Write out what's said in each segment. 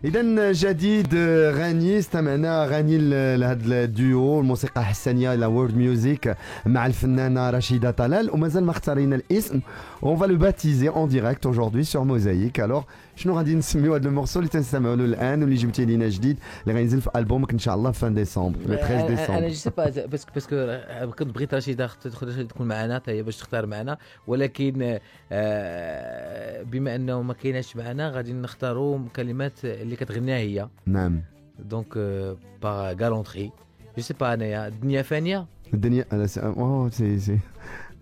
إذا جديد غني استمعنا غني لهذا الديو الموسيقى الحسانية لا وورد ميوزيك مع الفنانة رشيدة طلال ومازال ما اختارينا الاسم. On va le baptiser en direct aujourd'hui sur Mosaïque. Alors شنو غادي نسميو هذا المورسو اللي تنسمعوا له الان واللي جبتي لينا جديد اللي غينزل في البومك ان شاء الله في ديسمبر le 13 ديسمبر. انا جو سي با باسكو كنت بغيت رشيدة تكون معنا حتى هي باش تختار معنا ولكن بما انه ما كايناش معنا غادي نختاروا كلمات اللي كتغنيها هي. نعم دونك باغ غالونتري جو سي با انايا الدنيا فانيه الدنيا اوه سي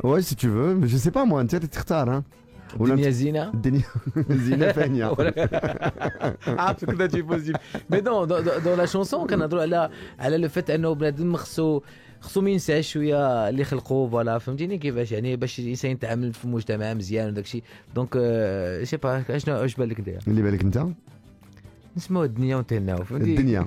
ouais si tu veux mais je sais pas moi انت تختار ها الدنيا زينه الدنيا زينه فانيه عارف كذا تجي بوزيتيف مي دون لا شونسون كنهضروا على لو فيت انه بنادم خصو ما ينساش شويه اللي خلقوه فوالا فهمتيني كيفاش يعني باش الانسان يتعامل في المجتمع مزيان وداك الشيء دونك سي با شنو واش بان لك انت اللي بالك انت نسمعوا الدنيا ونتهناو الدنيا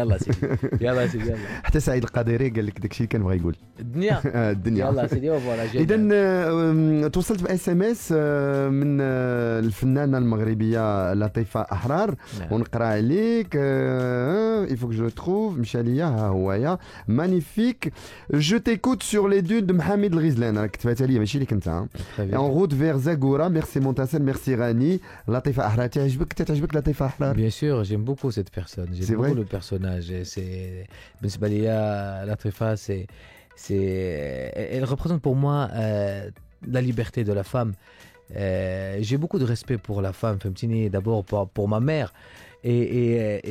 يلا سيدي يلا سيدي يلا حتى سعيد القادري قال لك داكشي اللي كان بغى يقول الدنيا الدنيا يلا سيدي فوالا. اذا توصلت باس ام اس من الفنانه المغربيه لطيفه احرار ونقرا عليك il faut que je le trouve مشى ليا ها هويا مانيفيك جو تيكوت سور لي دو محمد الغزلان راك كتبتها لي ماشي ليك انت اون روت فير زاغورا ميرسي مونتاسر ميرسي غاني لطيفه احرار تعجبك لطيفه احرار؟ Bien sûr, j'aime beaucoup cette personne. J'aime beaucoup le personnage. بالنسبة لي لطيفة, elle représente pour moi la liberté de la femme. J'ai beaucoup de respect pour la femme. فهمتيني d'abord pour ma mère. et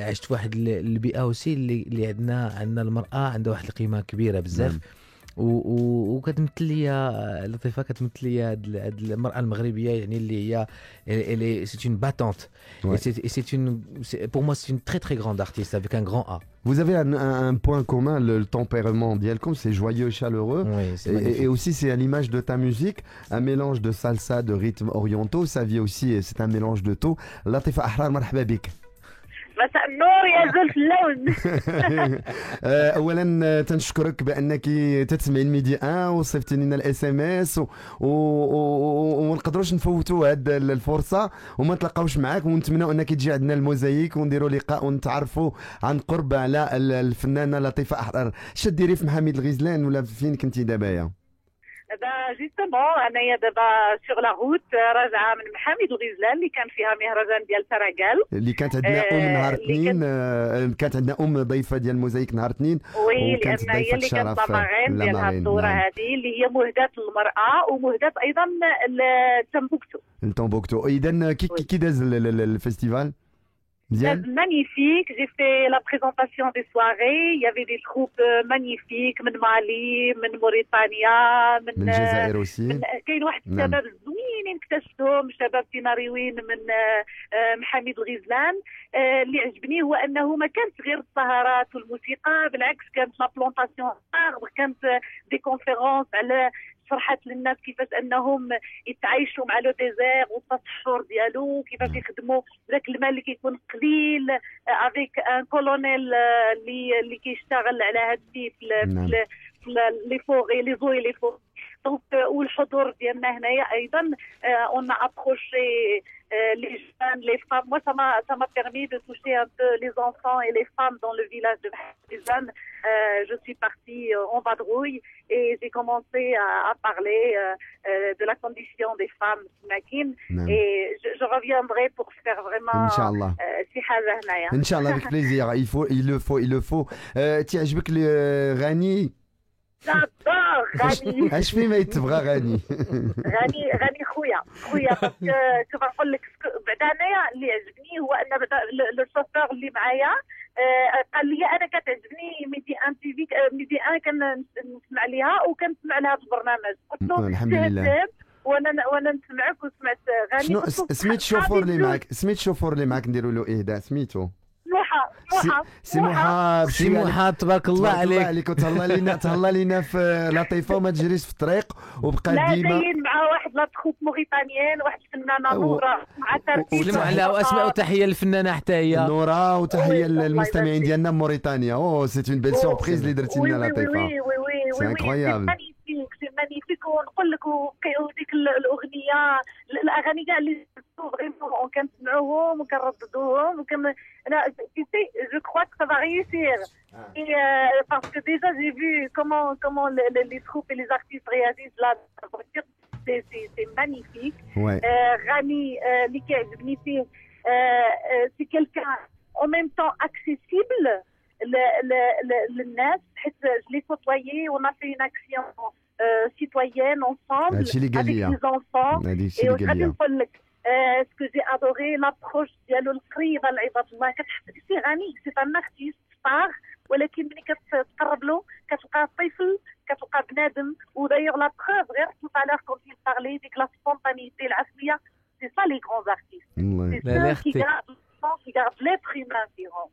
عشت واحد البيئة aussi اللي عندنا المرأة عندها واحد القيمة كبيرة بزاف. وكتمثل ليا لطيفه كتمثل ليا هاد المراه المغربيه يعني اللي هي c'est une battante et c'est une pour moi c'est une très très grande artiste avec un grand A. Vous avez un point commun, le tempérament d'Yelkom, c'est joyeux, chaleureux. Oui, c'est magnifique. Et aussi, c'est à l'image de ta musique, un mélange de salsa, de rythmes orientaux. Sa vie aussi, c'est un mélange de tout. Latifa Ahrar, marhaba bik. مساء النور يا زلف اللون. اولا تنشكرك بانك تتسمعي الميدي 1 وصيفطي لنا الاس ام اس وما نقدروش نفوتوا هذه الفرصه وما نتلاقاوش معاك ونتمنوا انك تجي عندنا الموزايك ونديروا لقاء ونتعرفوا عن قرب على الفنانه لطيفه احرار. اش ديري في محمد الغزلان ولا فين كنتي دابا يا؟ جوستومون انايا دابا سور لا روت راجعه من محامد الغزلان اللي كان فيها مهرجان ديال تراقال اللي كانت عندنا نهار اثنين كانت عندنا ضيفه ديال موزايك نهار اثنين وكانت هي اللي كانت لامارين ديال هذه الدوره هذه اللي هي مهداه للمراه ومهداه ايضا لتومبوكتو. اذا كي داز الفيستيفال؟ Magnifique, j'ai fait la présentation des soirées, il y avait des troupes magnifiques من مالي من موريتانيا من الجزائر aussi. كاين واحد الشباب زوينين اكتشفتهم شباب تيناريوين من محمد الغزلان. اللي عجبني هو انه ما كانت غير السهرات والموسيقى بالعكس كانت لا بلونطاسيون كانت دي كونفيرونس على شرحت للناس كيفاش انهم يتعايشوا مع لو ديزير والتصحر ديالو كيفاش يخدموا ذاك الماء اللي كيكون قليل افيك ان كولونيل اللي كيشتغل على هذا الشيء في لي فوغي لي زوي لي فوغي. دونك والحضور ديالنا هنايا ايضا اون ابروشي les jeunes, les femmes. Moi, ça m'a permis de toucher un peu les enfants et les femmes dans le village de Mahmoud. Je suis partie en vadrouille et j'ai commencé à parler de la condition des femmes maquines. Et je reviendrai pour faire vraiment si حاجة هنايا. Inch'Allah, avec plaisir. Il le faut. تعجبك غني؟ جادور غني. اش في ما يتبغى غني؟ غني خويا باسكو كيف نقول لك بعدا انايا اللي عجبني هو ان لو شوفور اللي معايا قال لي انا كتعجبني ميدي ان كنسمع ليها وكنسمع لها في البرنامج قلت له الحمد لله وانا نسمعك وسمعت غني. شنو سميت الشوفور اللي معاك نديروا له اهداء سميتو سي محا تبارك الله عليك تهلا لينا في لطيفه وما تجريش في الطريق وبقى ديما جايين مع واحد لا تخوت موريتانيين واحد الفنانه نورا مع سلموا على واسماء وتحيه للفنانه حتى هي نورا وتحيه للمستمعين ديالنا موريتانيا. سي اون بيل سوربريز اللي درتي لنا لطيفه. سي انكرويابل مانيفيك ونقول لك وديك الاغنيه الاغاني كاع اللي vraiment وكنسمعوهم وكنرددوهم انا je crois que ça va réussir et parce que déjà j'ai vu comment les troupes et les artistes réagissent là dans la voiture. C'est magnifique. Rani اللي كيعجبني فيه c'est quelqu'un en même temps accessible للناس حيت je l'ai côtoyé, on a fait une action citoyenne ensemble avec les enfants et غادي نقول لك ce que j'ai adoré l'approche ديالو القريبه لعباد الله. كتحسي غني سي ان ارتيست ستار ولكن ملي كتقرب له كتلقى طفل كتلقى بنادم. ودايوغ لا بروف غير tout à l'heure quand il parlait ديك لا سبونتانيتي العفويه c'est ça les grands artistes. C'est ça qui garde l'être humain.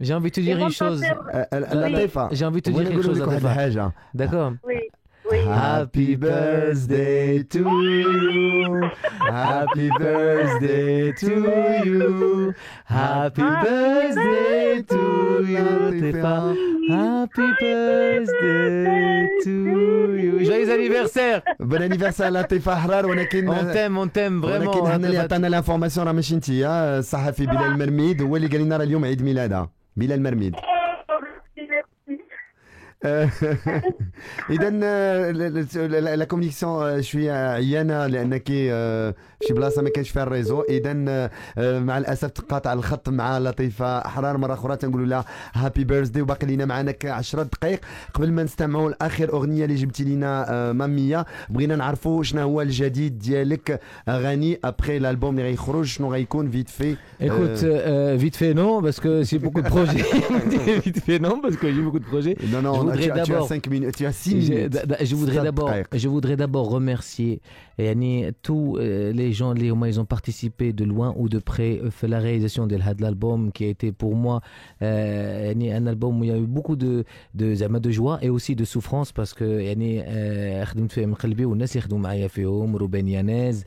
J'ai envie de te dire une chose. J'ai envie de te dire quelque chose. D'accord. Oui. Happy birthday to you. Happy birthday to you. Happy birthday to you. Happy birthday to you. Joyeux anniversaire. Bon anniversaire لطيفة أحرار. ولكن on t'aime vraiment. ولكن احنا اللي عطانا الانفورماسيون راه ماشي انتيا. الصحفي بلال مرميد هو اللي قال لنا راه اليوم عيد ميلادها. بلال مرميد. اذا لا كومونيكسيون شويه عيانه لانك شي بلاصه ما كانش فيها الريزو. اذا مع الاسف تقاطع الخط مع لطيفه احرار مره اخرى تنقولوا لها هابي بيرثدي. وباقي لينا معنا 10 دقائق قبل ما نستمعوا لاخر اغنيه اللي جبتي لينا ماميه. بغينا نعرفوا شنو هو الجديد ديالك غني ابخي الالبوم اللي غيخرج شنو غيكون فيت في. Écoute, vite fait non parce que j'ai beaucoup de projets. Vite fait non parce que j'ai beaucoup de projets. Non, tu as 5 minutes, tu as 6 minutes. Je voudrais d'abord remercier tous les gens ils ont participé de loin ou de près à la réalisation de l'album qui a été pour moi un album où il y a eu beaucoup de joie et aussi de souffrance parce que خدمت فيه من قلبي والناس يخدموا معايا فيهم روبين يانيز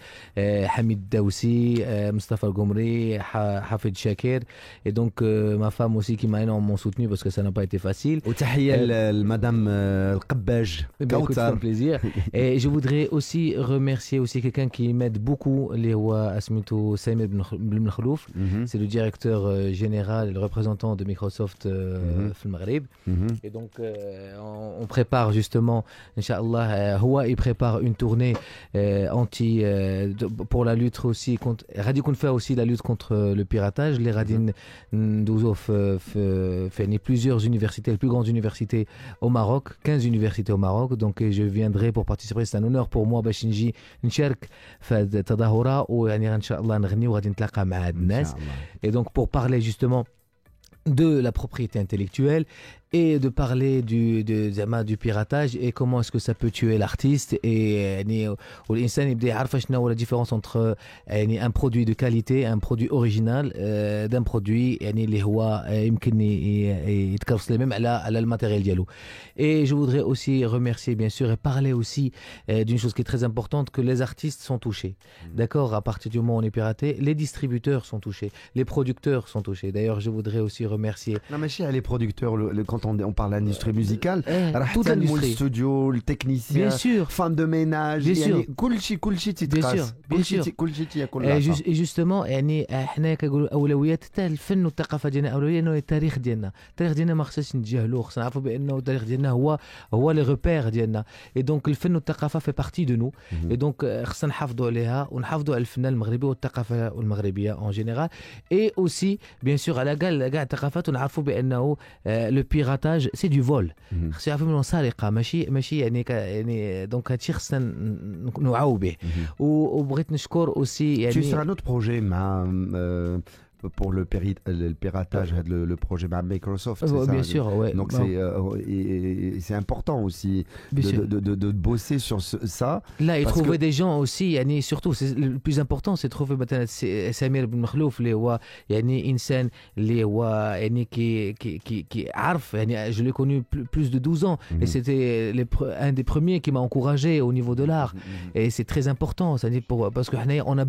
حميد داوسي مصطفى القمري حافظ شاكر et donc ma femme aussi qui m'a énormément soutenu parce que ça n'a pas été facile. وتحية لمدام القباج كوثر. plaisir. Et je voudrais aussi remercier aussi quelqu'un qui m'aide beaucoup اللي هو اسميتو سامر بن خلوف. C'est le directeur général et le représentant de Microsoft في المغرب. Et donc on prépare justement Inch'Allah il prépare une tournée pour la lutte aussi contre غادي يكون فيها aussi la lutte contre le piratage. اللي غادي ندوزو في plusieurs universités, les plus grandes universités au Maroc, 15 universités au Maroc. Donc je viendrai pour participer. C'est un honneur pour moi باش نجي نشارك في التظاهرة ويعني ان شاء الله نغني وغادي نتلاقى مع الناس. Et donc pour parler justement de la propriété intellectuelle et de parler du piratage et comment est-ce que ça peut tuer l'artiste et والإنسان يبدأ يعرف شنو هو la différence entre un produit de qualité, un produit original d'un produit اللي هو يمكن يتكرس même على الماتيريال ديالو. Et je voudrais aussi remercier bien sûr et parler aussi d'une chose qui est très importante, que les artistes sont touchés. D'accord, à partir du moment où on est piraté, les distributeurs sont touchés, les producteurs sont touchés. D'ailleurs, je voudrais aussi remercier les producteurs quand on parle d'industrie musicale, toute l'industrie, le studio, le technicien, bien sûr, femme de ménage, et justement احنا كنقولوا اولويات حتى الفن والثقافه ديالنا اولويه انه التاريخ ديالنا ما خصناش نتجاهلوه. خصنا نعرفوا بانه التاريخ ديالنا هو لي ريبير ديالنا. et donc الفن والثقافه في بارتي دو نو. et donc خصنا نحافظوا عليها ونحافظوا على الفنان المغربي والثقافه المغربيه en général. et aussi bien sûr على كاع الثقافات ونعرفوا بانه le piratage c'est du vol. خصنا يعرفوا انه سرقه ماشي يعني دونك هادشي خصنا نوعوا به. وبغيت نشكر aussi tu seras notre projet مع pour le piratage, le projet de Microsoft. C'est ça, bien sûr, ouais. Donc c'est important aussi de bosser sur ça. Là, et trouver des gens aussi, surtout, le plus important, c'est trouver Samir Ben Makhlouf, Insan, qui عارف, je l'ai connu plus de 12 ans, et c'était un des premiers qui m'a encouragé au niveau de l'art. Et c'est très important, parce qu'on a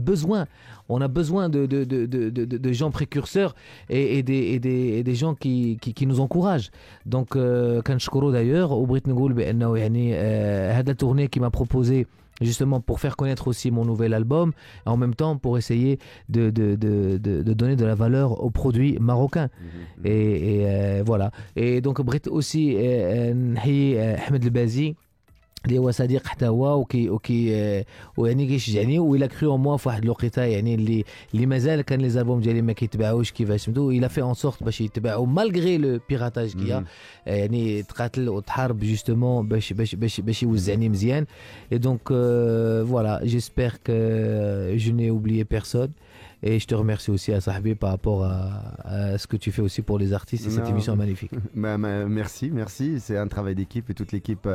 besoin de gens précurseurs et des gens qui nous encouragent. Donc كنشكروا d'ailleurs وبغيت نقول بانه هذا التورنيه qui m'a proposé justement pour faire connaître aussi mon nouvel album, en même temps pour essayer de donner de la valeur aux produits marocains. Et voilà. Et donc بغيت aussi نحيي أحمد البازي اللي هو صديق حتى هو ويعني كيشجعني وإلا كريو موا في واحد الوقيته يعني اللي مازال كان لي زالبوم ديالي ما كيتباعوش كيفاش سميتو إلا في اون سورت باش يتباعوا مالغري لو بيراتاج كيا يعني تقاتل وتحارب جوستومون باش يوزعني مزيان. Et donc voilà, j'espère que je n'ai oublié personne. Et je te remercie aussi à Sahbi par rapport à ce que tu fais aussi pour les artistes et cette émission magnifique. Merci. C'est un travail d'équipe et toute l'équipe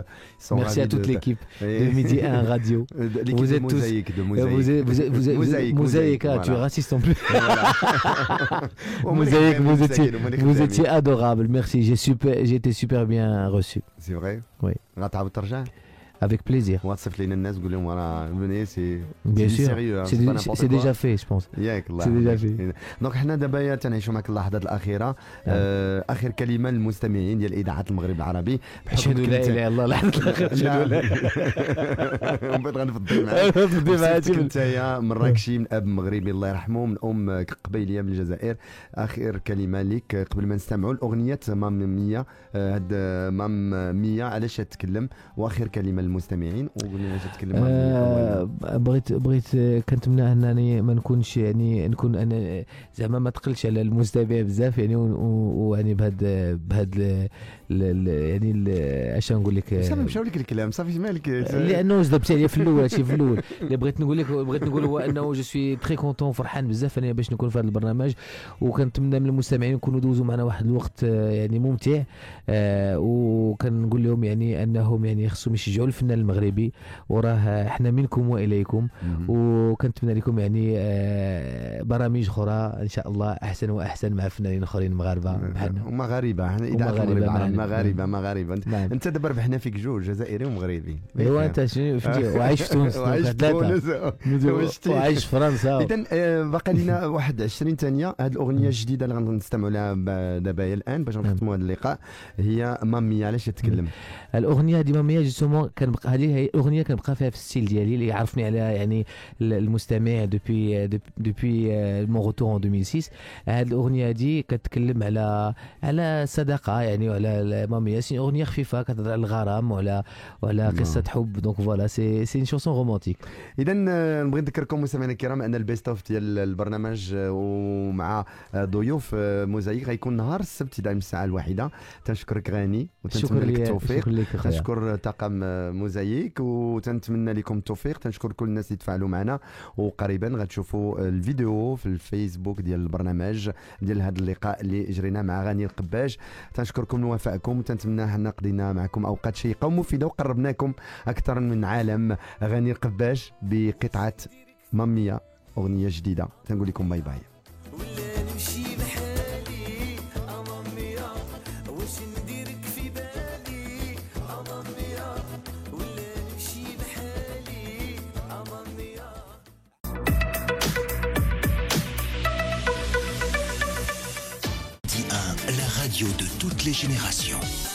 sont merci à toute l'équipe de Midi 1 Radio. Vous êtes tous Mosaïque, tu es raciste en plus. Mosaïque, vous étiez adorable. Merci, j'ai été super bien reçu. C'est vrai? Oui. Avec plaisir. Venez, c'est bien sûr. Sérieux, c'est déjà fait, je pense. C'est déjà fait. دونك حنا دابا تنعيشوا معك اللحظات الاخيره. اخر كلمه للمستمعين ديال اذاعه المغرب العربي. اشهد لا اله الا الله لحظه الاخيره. بغيت غنفضي معاك. انت يا مراكشي من اب مغربي الله يرحمه من ام قبيليه من الجزائر. اخر كلمه لك قبل ما نستمعوا الاغنيه مام مية. هاد مام مية علاش تتكلم واخر كلمه للمستمعين واغنيه تتكلم بغيت كنتمنى انني ما نكونش يعني نكون انا زعما ما تقلش على المستمع بزاف يعني ويعني بهاد يعني اش نقول لك صافي مشاو لك الكلام صافي مالك لانه جذبت عليا في الاول اللي بغيت نقول هو انه جو سوي تري كونطون فرحان بزاف انا باش نكون في هذا البرنامج وكنتمنى من المستمعين يكونوا دوزوا معنا واحد الوقت يعني ممتع وكنقول لهم يعني انهم يعني خصهم يشجعوا الفنان المغربي وراه احنا منكم واليكم وكنتمنى لكم يعني برامج اخرى ان شاء الله احسن واحسن مع فنانين اخرين مغاربه بحالنا ومغاربه احنا اذاعه مغاربه انت دابا ربحنا فيك جوج جزائري ومغربي ايوا انت شنو وعايش في تونس وعايش في فرنسا اذا باقي لنا واحد 20 ثانيه. هذه الاغنيه الجديده اللي غنستمعوا لها دابا الان باش نختموا هذا اللقاء هي مامية. علاش تتكلم الاغنيه دي مامية جوستومون كنبقى هذه هي الاغنيه كنبقى فيها في الستيل ديالي اللي عرفني عليها يعني المستمع دوبي مون روتور ان 2006. هذه الاغنيه دي كتكلم على صداقه يعني وعلى مامية. سي اغنيه خفيفه كتهضر على الغرام وعلى قصه حب دونك فوالا سي اون شونسون رومانتيك. اذا نبغي نذكركم مستمعينا الكرام ان البيست اوف ديال البرنامج ومع ضيوف موزايك غيكون نهار السبت ابتداء من الساعه 1. تنشكرك غاني وتنتمنى لك التوفيق. تنشكر طاقم موزايك وتنتمنى لكم التوفيق. تنشكر كل الناس اللي تفاعلوا معنا وقريبا غتشوفوا الفيديو في الفيسبوك ديال البرنامج ديال هذا اللقاء اللي جرينا مع غاني القباج. تنشكركم لوفائكم وتنتمنى حنا قضينا معكم اوقات شيقه ومفيده وقربناكم اكثر من عالم غاني القباج بقطعه مامية اغنيه جديده. تنقول لكم باي باي. La radio de toutes les générations.